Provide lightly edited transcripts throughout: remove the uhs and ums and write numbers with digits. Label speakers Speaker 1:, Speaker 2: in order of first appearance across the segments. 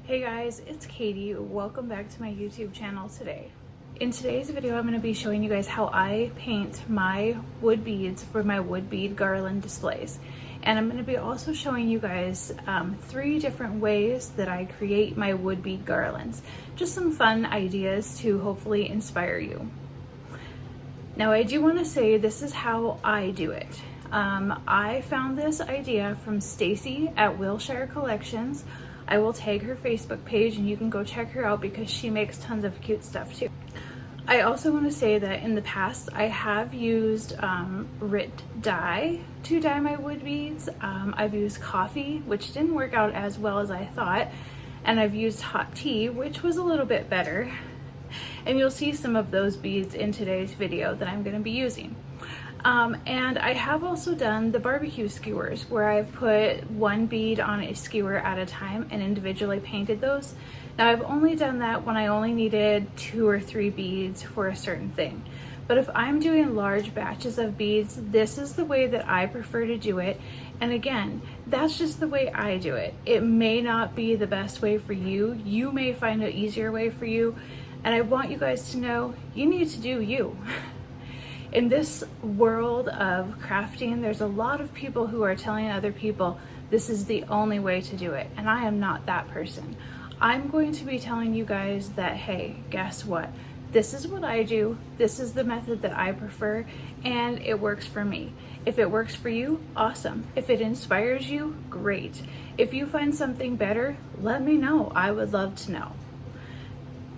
Speaker 1: Hey guys, it's Katie. Welcome back to my YouTube channel today. In today's video, I'm going to be showing you guys how I paint my wood beads for my wood bead garland displays. And I'm going to be also showing you guys 3 different ways that I create my wood bead garlands. Just some fun ideas to hopefully inspire you. Now I do want to say this is how I do it. I found this idea from Stacy at Wilshire Collections. I will tag her Facebook page and you can go check her out because she makes tons of cute stuff too. I also want to say that in the past I have used RIT dye to dye my wood beads. I've used coffee, which didn't work out as well as I thought, and I've used hot tea, which was a little bit better. And you'll see some of those beads in today's video that I'm going to be using. And I have also done the barbecue skewers where I've put one bead on a skewer at a time and individually painted those. Now I've only done that when I only needed 2 or 3 beads for a certain thing. But if I'm doing large batches of beads, this is the way that I prefer to do it. And again, that's just the way I do it. It may not be the best way for you. You may find an easier way for you. And I want you guys to know you need to do you. In this world of crafting, there's a lot of people who are telling other people this is the only way to do it, and I am not that person. I'm going to be telling you guys that, hey, guess what? This is what I do, this is the method that I prefer, and it works for me. If it works for you, awesome. If it inspires you, great. If you find something better, let me know. I would love to know.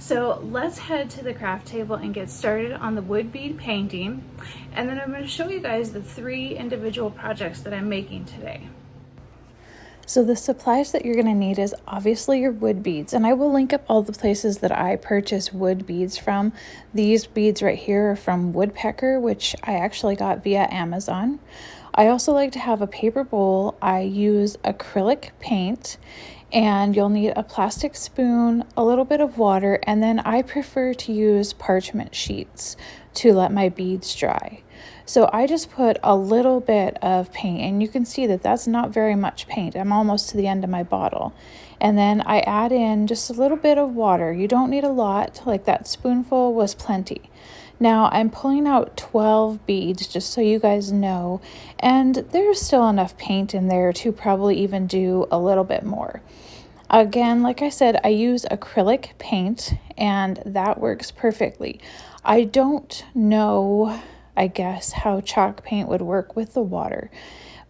Speaker 1: So let's head to the craft table and get started on the wood bead painting. And then I'm going to show you guys the 3 individual projects that I'm making today. So the supplies that you're going to need is obviously your wood beads. And I will link up all the places that I purchase wood beads from. These beads right here are from Woodpecker, which I actually got via Amazon. I also like to have a paper bowl. I use acrylic paint. And you'll need a plastic spoon, a little bit of water, and then I prefer to use parchment sheets to let my beads dry. So I just put a little bit of paint, and you can see that that's not very much paint. I'm almost to the end of my bottle. And then I add in just a little bit of water. You don't need a lot, like that spoonful was plenty. Now I'm pulling out 12 beads just so you guys know, and there's still enough paint in there to probably even do a little bit more. Again, like I said, I use acrylic paint and that works perfectly. I don't know, I guess, how chalk paint would work with the water,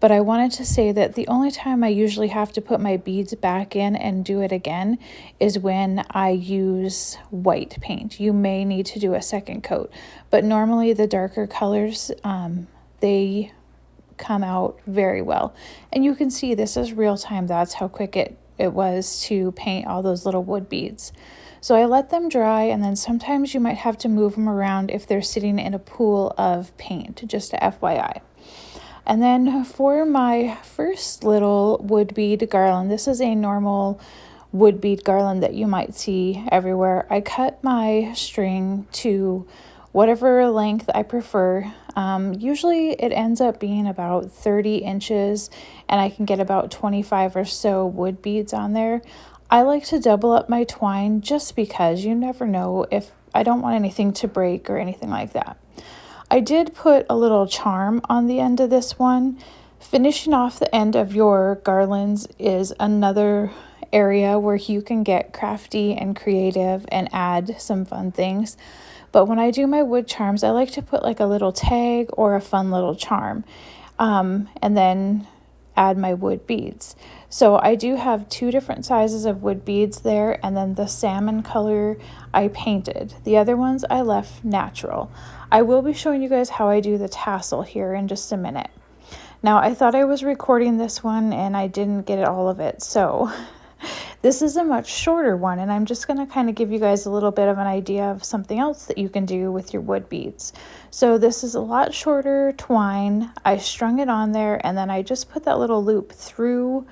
Speaker 1: but I wanted to say that the only time I usually have to put my beads back in and do it again is when I use white paint. You may need to do a second coat, but normally the darker colors, they come out very well. And you can see this is real time. That's how quick it was to paint all those little wood beads. So I let them dry, and then sometimes you might have to move them around if they're sitting in a pool of paint, just a FYI. And then for my first little wood bead garland, this is a normal wood bead garland that you might see everywhere. I cut my string to whatever length I prefer. Usually it ends up being about 30 inches, and I can get about 25 or so wood beads on there. I like to double up my twine just because you never know, if I don't want anything to break or anything like that. I did put a little charm on the end of this one. Finishing off the end of your garlands is another area where you can get crafty and creative and add some fun things. But when I do my wood charms, I like to put like a little tag or a fun little charm, and then add my wood beads. So I do have 2 different sizes of wood beads there, and then the salmon color I painted. The other ones I left natural. I will be showing you guys how I do the tassel here in just a minute. Now I thought I was recording this one and I didn't get all of it, so this is a much shorter one, and I'm just going to kind of give you guys a little bit of an idea of something else that you can do with your wood beads. So this is a lot shorter twine. I strung it on there, and then I just put that little loop through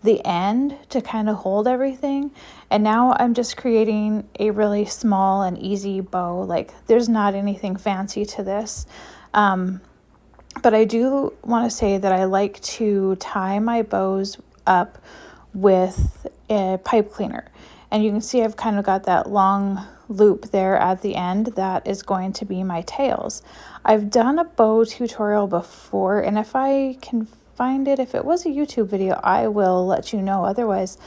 Speaker 1: the end to kind of hold everything. And now I'm just creating a really small and easy bow. Like, there's not anything fancy to this. But I do want to say that I like to tie my bows up with a pipe cleaner. And you can see I've kind of got that long loop there at the end. That is going to be my tails. I've done a bow tutorial before, and if I can find it, if it was a YouTube video, I will let you know. Otherwise,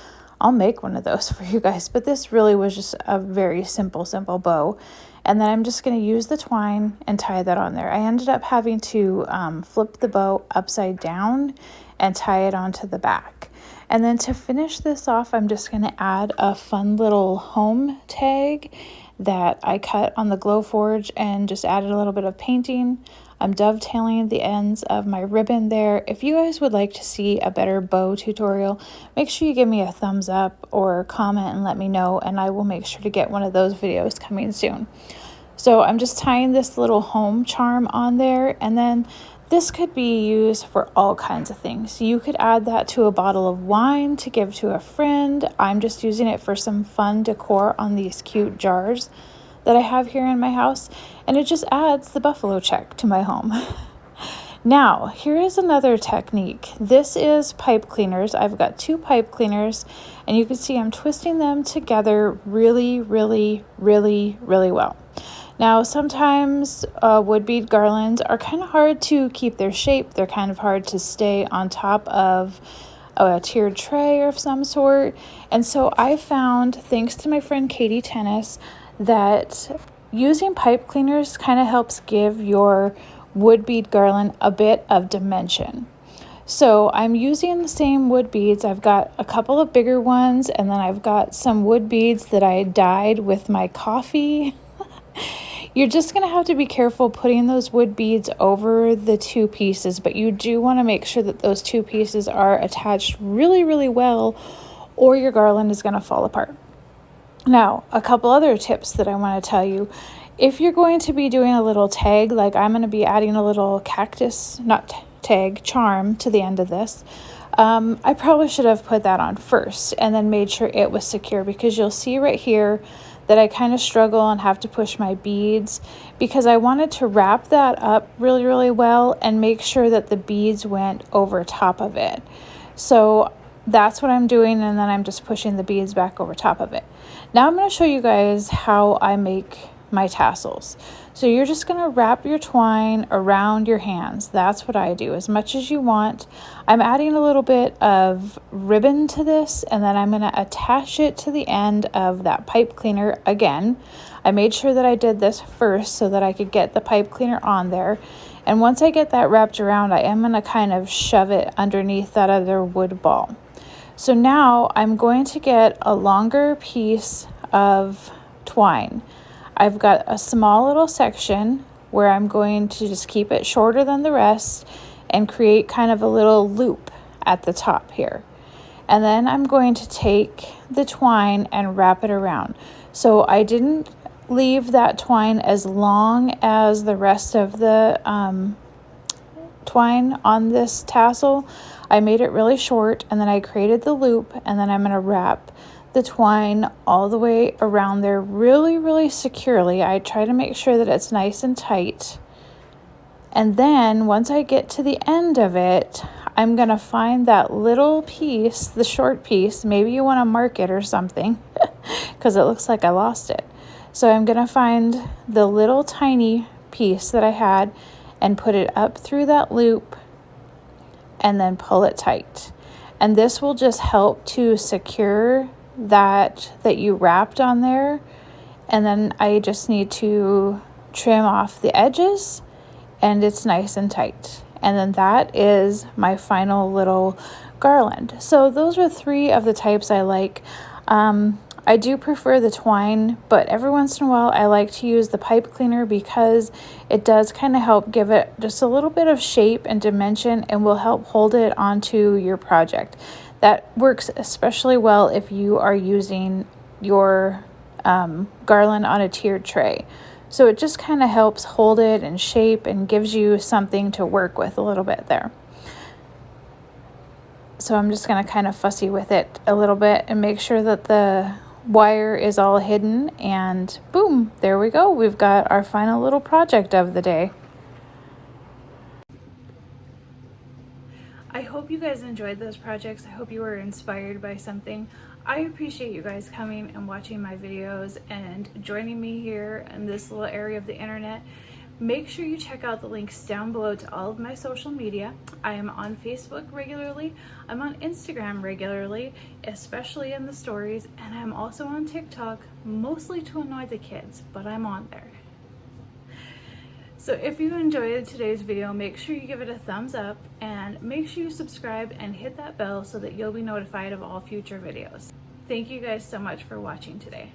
Speaker 1: I'll make one of those for you guys. But this really was just a very simple bow. And then I'm just going to use the twine and tie that on there. I ended up having to flip the bow upside down and tie it onto the back. And then to finish this off, I'm just going to add a fun little home tag that I cut on the Glowforge and just added a little bit of painting. I'm dovetailing the ends of my ribbon there. If you guys would like to see a better bow tutorial, make sure you give me a thumbs up or comment and let me know, and I will make sure to get one of those videos coming soon. So I'm just tying this little home charm on there, and then this could be used for all kinds of things. You could add that to a bottle of wine to give to a friend. I'm just using it for some fun decor on these cute jars that I have here in my house, and it just adds the buffalo check to my home. Now, here is another technique. This is pipe cleaners. I've got 2 pipe cleaners, and you can see I'm twisting them together really well. Now, sometimes wood bead garlands are kind of hard to keep their shape. They're kind of hard to stay on top of a tiered tray of some sort. And so I found, thanks to my friend Katie Tennis, that using pipe cleaners kind of helps give your wood bead garland a bit of dimension. So I'm using the same wood beads. I've got a couple of bigger ones, and then I've got some wood beads that I dyed with my coffee. You're just going to have to be careful putting those wood beads over the 2 pieces, but you do want to make sure that those 2 pieces are attached really well, or your garland is going to fall apart. Now, a couple other tips that I want to tell you. If you're going to be doing a little tag, like I'm going to be adding a little cactus, not tag, charm to the end of this, I probably should have put that on first and then made sure it was secure, because you'll see right here that I kind of struggle and have to push my beads because I wanted to wrap that up really well and make sure that the beads went over top of it. So that's what I'm doing, and then I'm just pushing the beads back over top of it. Now I'm going to show you guys how I make my tassels. So you're just going to wrap your twine around your hands. That's what I do, as much as you want. I'm adding a little bit of ribbon to this, and then I'm going to attach it to the end of that pipe cleaner again. I made sure that I did this first so that I could get the pipe cleaner on there. And once I get that wrapped around, I am going to kind of shove it underneath that other wood ball. So now I'm going to get a longer piece of twine. I've got a small little section where I'm going to just keep it shorter than the rest and create kind of a little loop at the top here. And then I'm going to take the twine and wrap it around. So I didn't leave that twine as long as the rest of the twine on this tassel. I made it really short, and then I created the loop, and then I'm going to wrap the twine all the way around there really securely. I try to make sure that it's nice and tight. And then once I get to the end of it, I'm going to find that little piece, the short piece. Maybe you want to mark it or something because it looks like I lost it. So I'm going to find the little tiny piece that I had and put it up through that loop and then pull it tight. And this will just help to secure that you wrapped on there. And then I just need to trim off the edges, and it's nice and tight. And then that is my final little garland. So those are 3 of the types I like. I do prefer the twine, but every once in a while I like to use the pipe cleaner because it does kind of help give it just a little bit of shape and dimension, and will help hold it onto your project. That works especially well if you are using your garland on a tiered tray. So it just kind of helps hold it in shape and gives you something to work with a little bit there. So I'm just going to kind of fussy with it a little bit and make sure that the wire is all hidden, and boom, there we go. We've got our final little project of the day. I hope you guys enjoyed those projects. I hope you were inspired by something. I appreciate you guys coming and watching my videos and joining me here in this little area of the internet. Make sure you check out the links down below to all of my social media. I am on Facebook regularly. I'm on Instagram regularly, especially in the stories, and I'm also on TikTok, mostly to annoy the kids, but I'm on there. So if you enjoyed today's video, make sure you give it a thumbs up and make sure you subscribe and hit that bell so that you'll be notified of all future videos. Thank you guys so much for watching today.